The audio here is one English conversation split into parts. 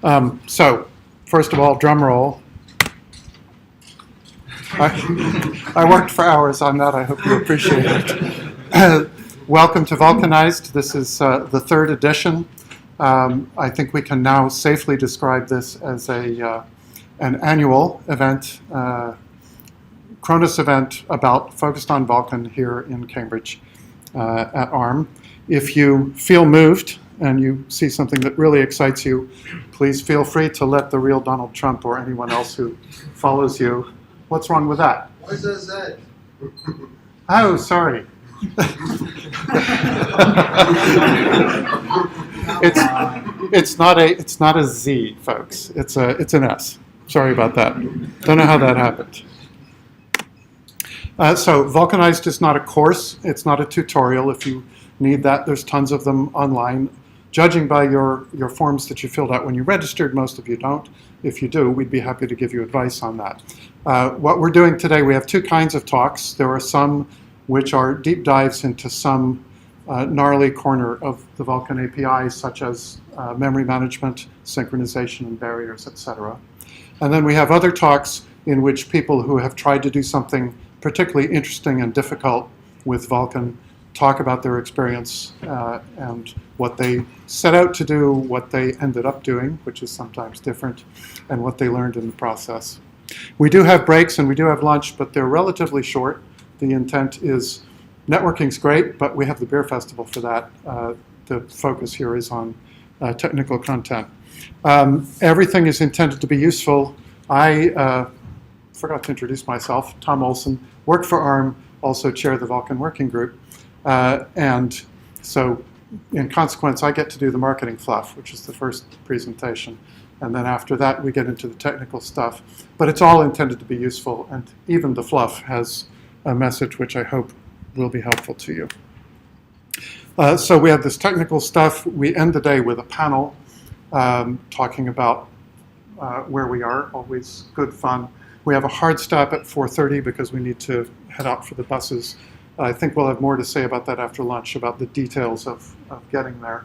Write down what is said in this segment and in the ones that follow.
So, first of all, drum roll. I worked for hours on that. I hope you appreciate it. Welcome to Vulkanised. This is the third edition. I think we can now safely describe this as an annual event, Cronus event focused on Vulkan here in Cambridge at ARM. If you feel moved and you see something that really excites you, please feel free to let the real Donald Trump or anyone else who follows you. What's wrong with that? Why is that Z? Oh, sorry. it's not a Z, folks. It's an S. Sorry about that. Don't know how that happened. So Vulkanised is not a course. It's not a tutorial. If you need that, there's tons of them online. Judging by your forms that you filled out when you registered, most of you don't. If you do, we'd be happy to give you advice on that. What we're doing today, we have two kinds of talks. There are some which are deep dives into some gnarly corner of the Vulkan APIs, such as memory management, synchronization, and barriers, etc. And then we have other talks in which people who have tried to do something particularly interesting and difficult with Vulkan talk about their experience and what they set out to do, what they ended up doing, which is sometimes different, and what they learned in the process. We do have breaks and we do have lunch, but they're relatively short. The intent is, networking's great, but we have the beer festival for that. The focus here is on technical content. Everything is intended to be useful. I forgot to introduce myself, Tom Olson, work for ARM, also chair the Vulkan Working Group. And so, in consequence, I get to do the marketing fluff, which is the first presentation. And then after that, we get into the technical stuff. But it's all intended to be useful, and even the fluff has a message which I hope will be helpful to you. So we have this technical stuff. We end the day with a panel talking about where we are, always good fun. We have a hard stop at 4:30 because we need to head out for the buses. I think we'll have more to say about that after lunch, about the details of getting there.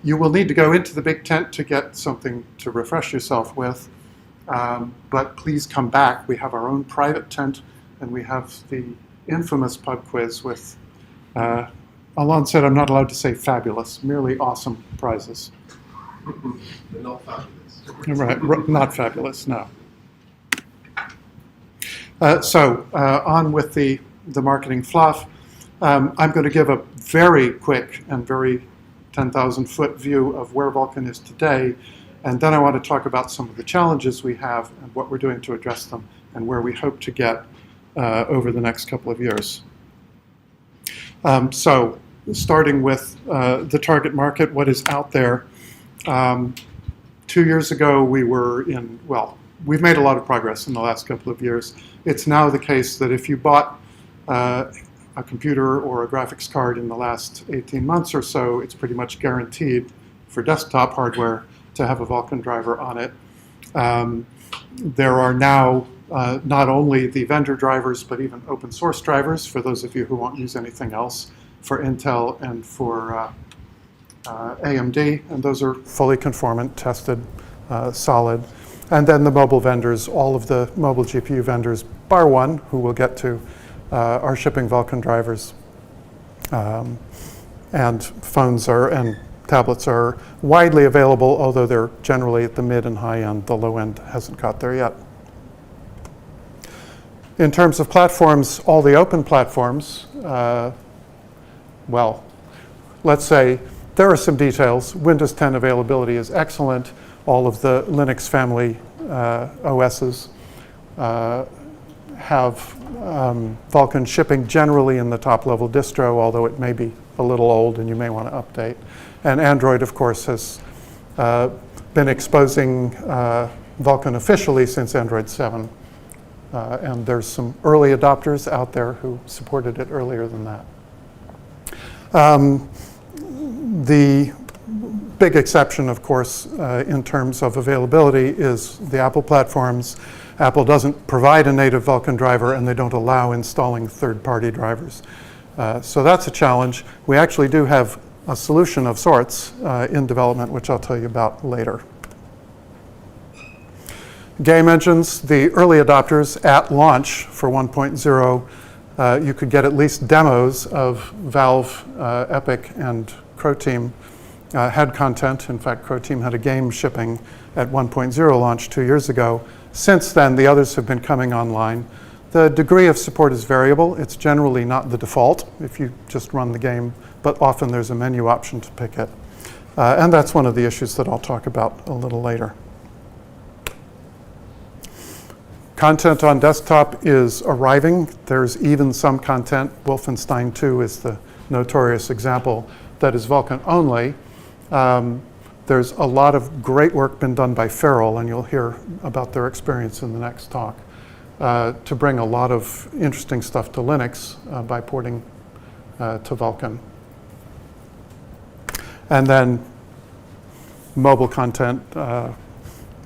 You will need to go into the big tent to get something to refresh yourself with, but please come back. We have our own private tent, and we have the infamous pub quiz with, Alon said I'm not allowed to say fabulous, merely awesome prizes. They're not fabulous. Right, not fabulous, no. So on with the marketing fluff. I'm going to give a very quick and very 10,000-foot view of where Vulkan is today, and then I want to talk about some of the challenges we have and what we're doing to address them and where we hope to get over the next couple of years. So starting with the target market, what is out there. 2 years ago we were in, well, we've made a lot of progress in the last couple of years. It's now the case that if you bought a computer or a graphics card in the last 18 months or so, it's pretty much guaranteed for desktop hardware to have a Vulkan driver on it. There are now not only the vendor drivers, but even open source drivers for those of you who won't use anything else, for Intel and for AMD, and those are fully conformant, tested, solid. And then the mobile vendors, all of the mobile GPU vendors, bar one, who we'll get to, are shipping Vulkan drivers. And phones and tablets are widely available, although they're generally at the mid and high end. The low end hasn't got there yet. In terms of platforms, all the open platforms, well, let's say there are some details. Windows 10 availability is excellent. All of the Linux family OSs have Vulkan shipping generally in the top level distro, although it may be a little old and you may want to update. And Android, of course, has been exposing Vulkan officially since Android 7. And there's some early adopters out there who supported it earlier than that. The big exception, of course, in terms of availability is the Apple platforms. Apple doesn't provide a native Vulkan driver, and they don't allow installing third-party drivers. So that's a challenge. We actually do have a solution of sorts in development, which I'll tell you about later. Game engines, the early adopters at launch for 1.0, you could get at least demos of Valve, Epic, and Croteam had content. In fact, Croteam had a game shipping at 1.0 launch 2 years ago. Since then, the others have been coming online. The degree of support is variable. It's generally not the default if you just run the game, but often there's a menu option to pick it. And that's one of the issues that I'll talk about a little later. Content on desktop is arriving. There's even some content. Wolfenstein 2 is the notorious example that is Vulkan only. There's a lot of great work been done by Feral, and you'll hear about their experience in the next talk, to bring a lot of interesting stuff to Linux by porting to Vulkan. And then mobile content,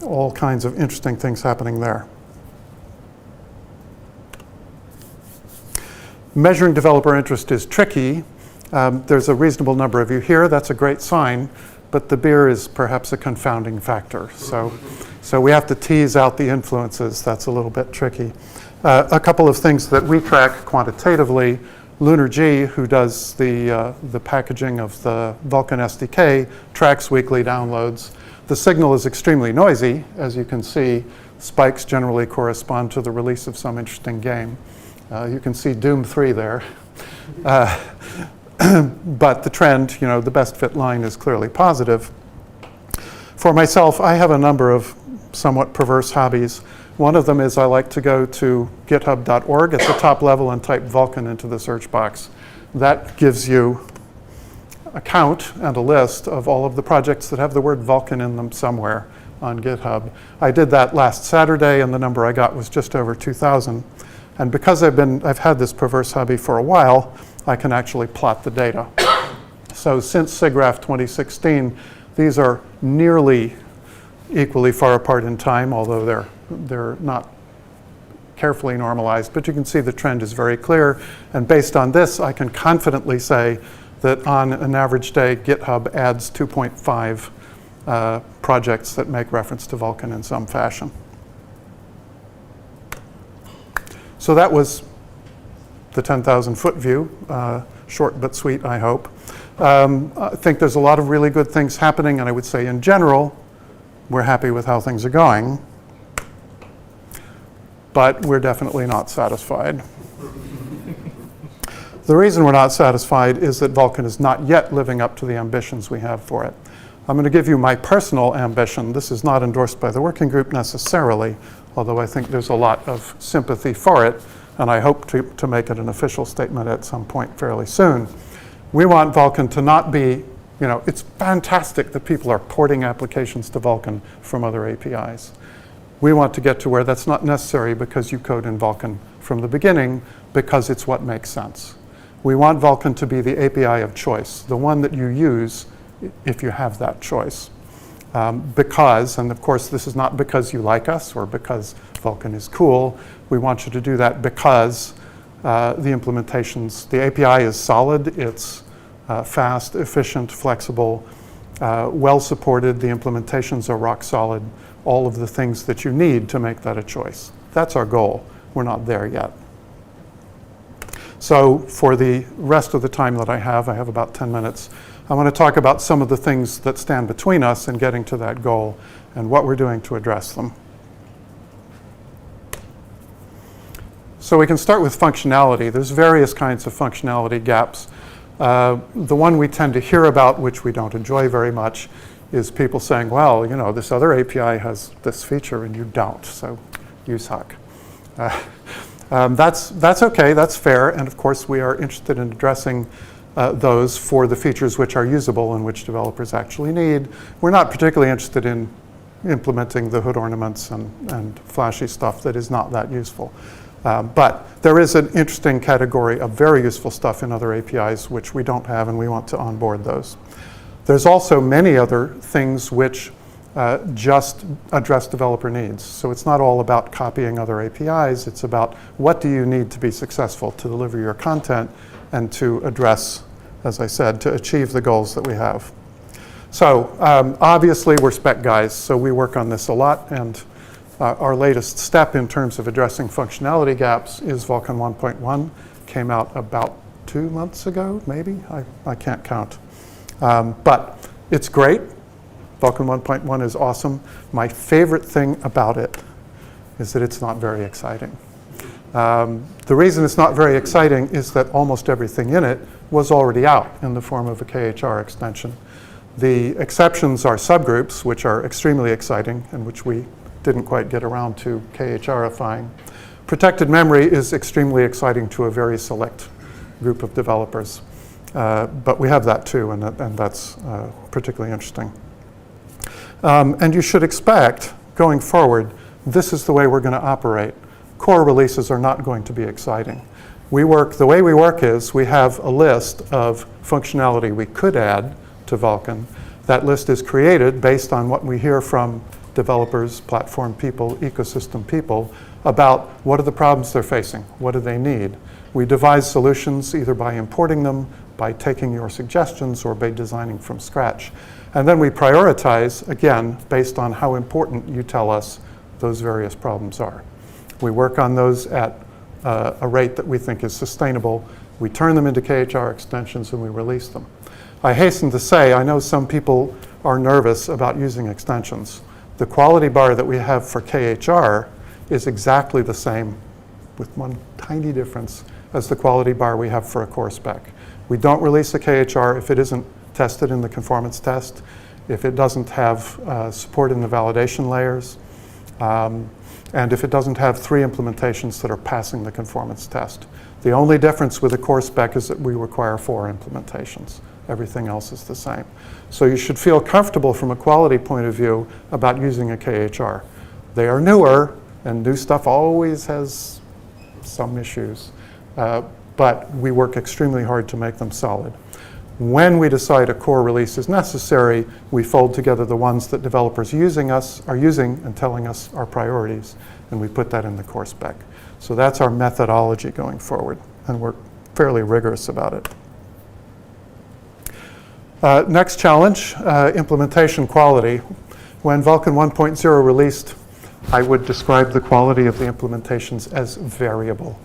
all kinds of interesting things happening there. Measuring developer interest is tricky. There's a reasonable number of you here. That's a great sign, but the beer is perhaps a confounding factor. So we have to tease out the influences. That's a little bit tricky. A couple of things that we track quantitatively. LunarG, who does the packaging of the Vulkan SDK, tracks weekly downloads. The signal is extremely noisy. As you can see, spikes generally correspond to the release of some interesting game. You can see Doom 3 there. But the trend, the best fit line is clearly positive. For myself, I have a number of somewhat perverse hobbies. One of them is I like to go to github.org at the top level and type Vulkan into the search box. That gives you a count and a list of all of the projects that have the word Vulkan in them somewhere on GitHub. I did that last Saturday, and the number I got was just over 2,000. And because I've had this perverse hobby for a while, I can actually plot the data. So since SIGGRAPH 2016, these are nearly equally far apart in time, although they're not carefully normalized. But you can see the trend is very clear. And based on this, I can confidently say that on an average day, GitHub adds 2.5 projects that make reference to Vulkan in some fashion. So that was the 10,000-foot view, short but sweet, I hope. I think there's a lot of really good things happening, and I would say in general, we're happy with how things are going. But we're definitely not satisfied. The reason we're not satisfied is that Vulkan is not yet living up to the ambitions we have for it. I'm going to give you my personal ambition. This is not endorsed by the working group necessarily, although I think there's a lot of sympathy for it, and I hope to make it an official statement at some point fairly soon. We want Vulkan to not be, it's fantastic that people are porting applications to Vulkan from other APIs. We want to get to where that's not necessary because you code in Vulkan from the beginning, because it's what makes sense. We want Vulkan to be the API of choice, the one that you use if you have that choice. Because, and of course this is not because you like us or because Vulkan is cool, we want you to do that because the API is solid, it's fast, efficient, flexible, well supported, the implementations are rock solid, all of the things that you need to make that a choice. That's our goal. We're not there yet. So for the rest of the time that I have about 10 minutes, I want to talk about some of the things that stand between us and getting to that goal and what we're doing to address them. So we can start with functionality. There's various kinds of functionality gaps. The one we tend to hear about, which we don't enjoy very much, is people saying, well, this other API has this feature and you don't, so you suck. That's okay, that's fair, and of course we are interested in addressing those for the features which are usable and which developers actually need. We're not particularly interested in implementing the hood ornaments and flashy stuff that is not that useful. But there is an interesting category of very useful stuff in other APIs which we don't have, and we want to onboard those. There's also many other things which just address developer needs. So it's not all about copying other APIs, it's about what do you need to be successful to deliver your content and to address, as I said, to achieve the goals that we have. So obviously we're spec guys, so we work on this a lot, and Our latest step in terms of addressing functionality gaps is Vulkan 1.1. Came out about 2 months ago, maybe? I can't count. But it's great. Vulkan 1.1 is awesome. My favorite thing about it is that it's not very exciting. The reason it's not very exciting is that almost everything in it was already out in the form of a KHR extension. The exceptions are subgroups, which are extremely exciting and which we didn't quite get around to KHRifying. Protected memory is extremely exciting to a very select group of developers. But we have that too, and that's particularly interesting. And you should expect, going forward, this is the way we're going to operate. Core releases are not going to be exciting. The way we work is we have a list of functionality we could add to Vulkan. That list is created based on what we hear from developers, platform people, ecosystem people about what are the problems they're facing, what do they need. We devise solutions either by importing them, by taking your suggestions, or by designing from scratch. And then we prioritize, again, based on how important you tell us those various problems are. We work on those at a rate that we think is sustainable. We turn them into KHR extensions and we release them. I hasten to say, I know some people are nervous about using extensions. The quality bar that we have for KHR is exactly the same, with one tiny difference, as the quality bar we have for a core spec. We don't release a KHR if it isn't tested in the conformance test, if it doesn't have support in the validation layers, and if it doesn't have 3 implementations that are passing the conformance test. The only difference with a core spec is that we require 4 implementations. Everything else is the same. So you should feel comfortable from a quality point of view about using a KHR. They are newer, and new stuff always has some issues. But we work extremely hard to make them solid. When we decide a core release is necessary, we fold together the ones that developers are using and telling us are priorities, and we put that in the core spec. So that's our methodology going forward, and we're fairly rigorous about it. Next challenge, implementation quality. When Vulkan 1.0 released, I would describe the quality of the implementations as variable.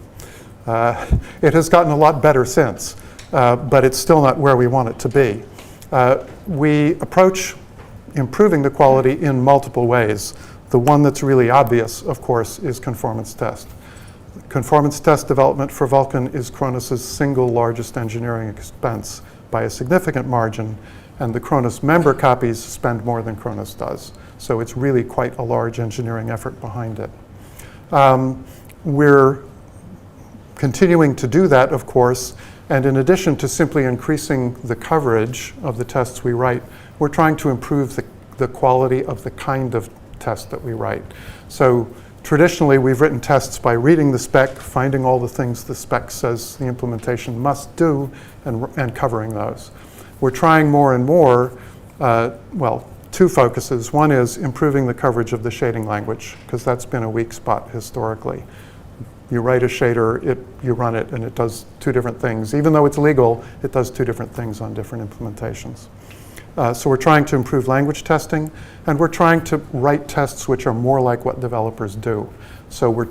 It has gotten a lot better since, but it's still not where we want it to be. We approach improving the quality in multiple ways. The one that's really obvious, of course, is conformance test. Conformance test development for Vulkan is Kronos's single largest engineering expense by a significant margin, and the Kronos member copies spend more than Kronos does. So it's really quite a large engineering effort behind it. We're continuing to do that, of course, and in addition to simply increasing the coverage of the tests we write, we're trying to improve the quality of the kind of test that we write. So traditionally, we've written tests by reading the spec, finding all the things the spec says the implementation must do, and covering those. We're trying more and more, 2 focuses. One is improving the coverage of the shading language, because that's been a weak spot historically. You write a shader, you run it, and it does 2 different things. Even though it's legal, it does 2 different things on different implementations. So we're trying to improve language testing, and we're trying to write tests which are more like what developers do. So we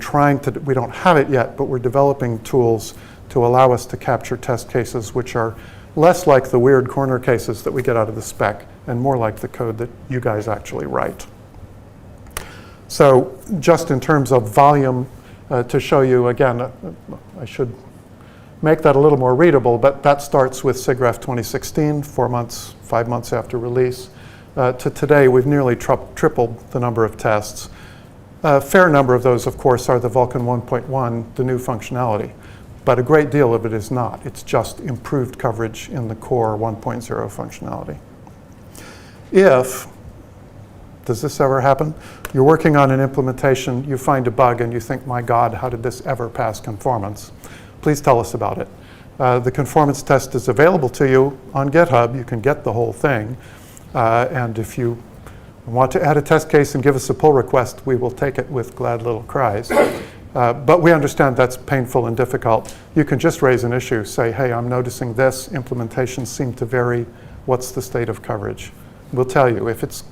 don't have it yet, but we're developing tools to allow us to capture test cases which are less like the weird corner cases that we get out of the spec, and more like the code that you guys actually write. So just in terms of volume, to show you, again, I should make that a little more readable, but that starts with SIGGRAPH 2016, 5 months after release. To today, we've nearly tripled the number of tests. A fair number of those, of course, are the Vulkan 1.1, the new functionality. But a great deal of it is not. It's just improved coverage in the core 1.0 functionality. Does this ever happen? You're working on an implementation, you find a bug, and you think, my God, how did this ever pass conformance? Please tell us about it. The conformance test is available to you on GitHub. You can get the whole thing. And if you want to add a test case and give us a pull request, we will take it with glad little cries. But we understand that's painful and difficult. You can just raise an issue, say, hey, I'm noticing this, implementations seem to vary, what's the state of coverage? We'll tell you. If it's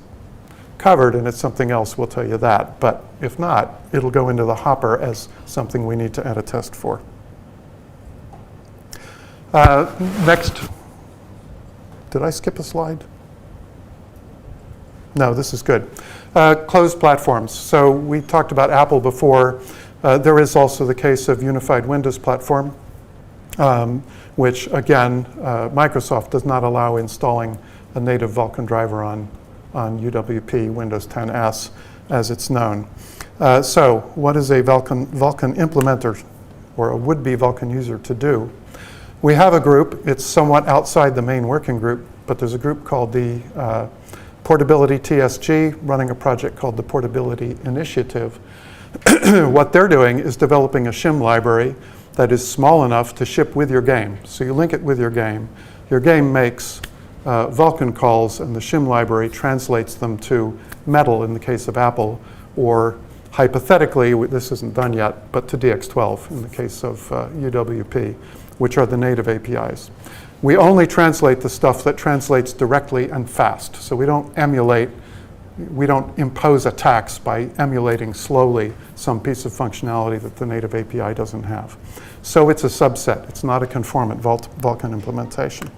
covered and it's something else, we'll tell you that. But if not, it'll go into the hopper as something we need to add a test for. Next, did I skip a slide? No, this is good. Closed platforms. So we talked about Apple before. There is also the case of Unified Windows Platform, which again, Microsoft does not allow installing a native Vulkan driver on UWP Windows 10S as it's known. So what is a Vulkan implementer or a would-be Vulkan user to do? We have a group. It's somewhat outside the main working group, but there's a group called the Portability TSG running a project called the Portability Initiative. What they're doing is developing a shim library that is small enough to ship with your game. So you link it with your game. Your game makes Vulkan calls, and the shim library translates them to Metal in the case of Apple, or hypothetically, this isn't done yet, but to DX12 in the case of UWP, which are the native APIs. We only translate the stuff that translates directly and fast. So we don't emulate, we don't impose a tax by emulating slowly some piece of functionality that the native API doesn't have. So it's a subset. It's not a conformant Vulkan implementation.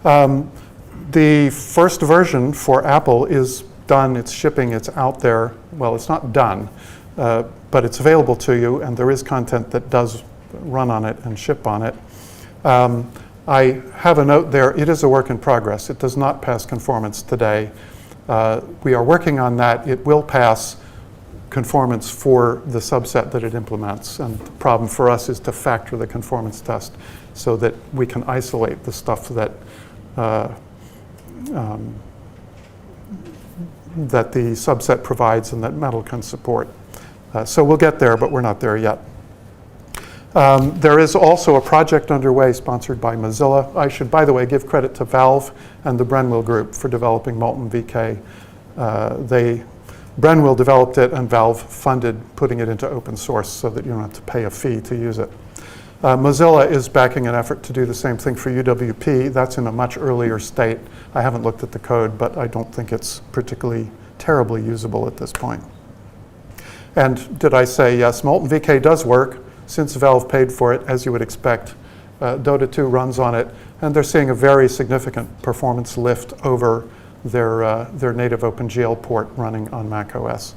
The first version for Apple is done. It's shipping. It's out there. Well, it's not done, but it's available to you, and there is content that does run on it and ship on it. I have a note there. It is a work in progress. It does not pass conformance today. We are working on that. It will pass conformance for the subset that it implements. And the problem for us is to factor the conformance test so that we can isolate the stuff that that the subset provides and that Metal can support. So we'll get there, but we're not there yet. There is also a project underway sponsored by Mozilla. I should, by the way, give credit to Valve and the Brenwell Group for developing Molten VK. Brenwell developed it and Valve funded putting it into open source so that you don't have to pay a fee to use it. Mozilla is backing an effort to do the same thing for UWP. That's in a much earlier state. I haven't looked at the code, but I don't think it's particularly terribly usable at this point. And did I say, yes, Molten VK does work. Since Valve paid for it, as you would expect, Dota 2 runs on it, and they're seeing a very significant performance lift over their native OpenGL port running on macOS.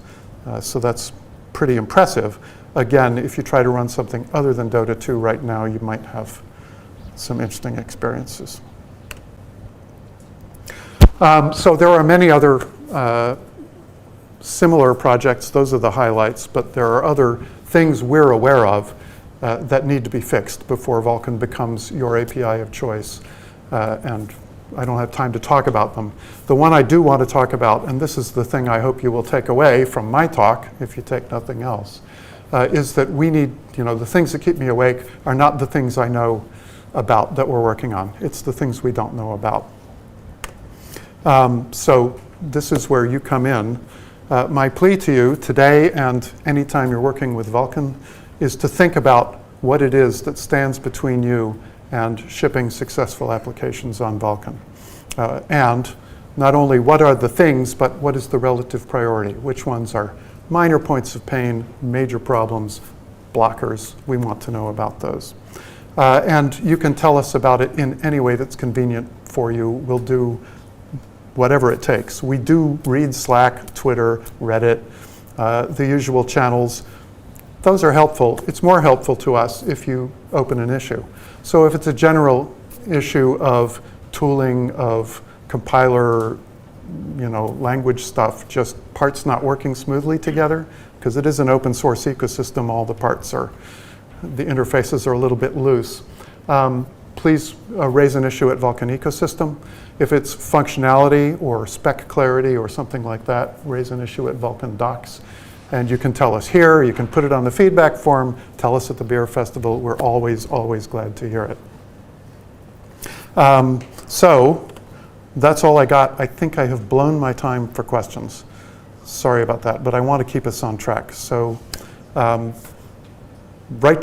So that's pretty impressive. Again, if you try to run something other than Dota 2 right now, you might have some interesting experiences. So there are many other similar projects. Those are the highlights, but there are other things we're aware of that need to be fixed before Vulkan becomes your API of choice. And I don't have time to talk about them. The one I do want to talk about, and this is the thing I hope you will take away from my talk, if you take nothing else, is that we need, the things that keep me awake are not the things I know about that we're working on. It's the things we don't know about. So this is where you come in. My plea to you today and anytime you're working with Vulkan is to think about what it is that stands between you and shipping successful applications on Vulkan. And not only what are the things, but what is the relative priority? Which ones are minor points of pain, major problems, blockers? We want to know about those. And you can tell us about it in any way that's convenient for you. We'll do whatever it takes. We do read Slack, Twitter, Reddit, the usual channels. Those are helpful. It's more helpful to us if you open an issue. So if it's a general issue of tooling, of compiler, language stuff, just parts not working smoothly together, because it is an open source ecosystem, all the parts are, the interfaces are a little bit loose. Please raise an issue at Vulkan Ecosystem. If it's functionality or spec clarity or something like that, raise an issue at Vulkan Docs. And you can tell us here, you can put it on the feedback form, tell us at the beer festival. We're always, always glad to hear it. So that's all I got. I think I have blown my time for questions. Sorry about that, but I want to keep us on track. So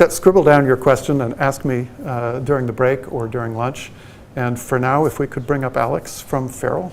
scribble down your question and ask me during the break or during lunch. And for now, if we could bring up Alex from Feral.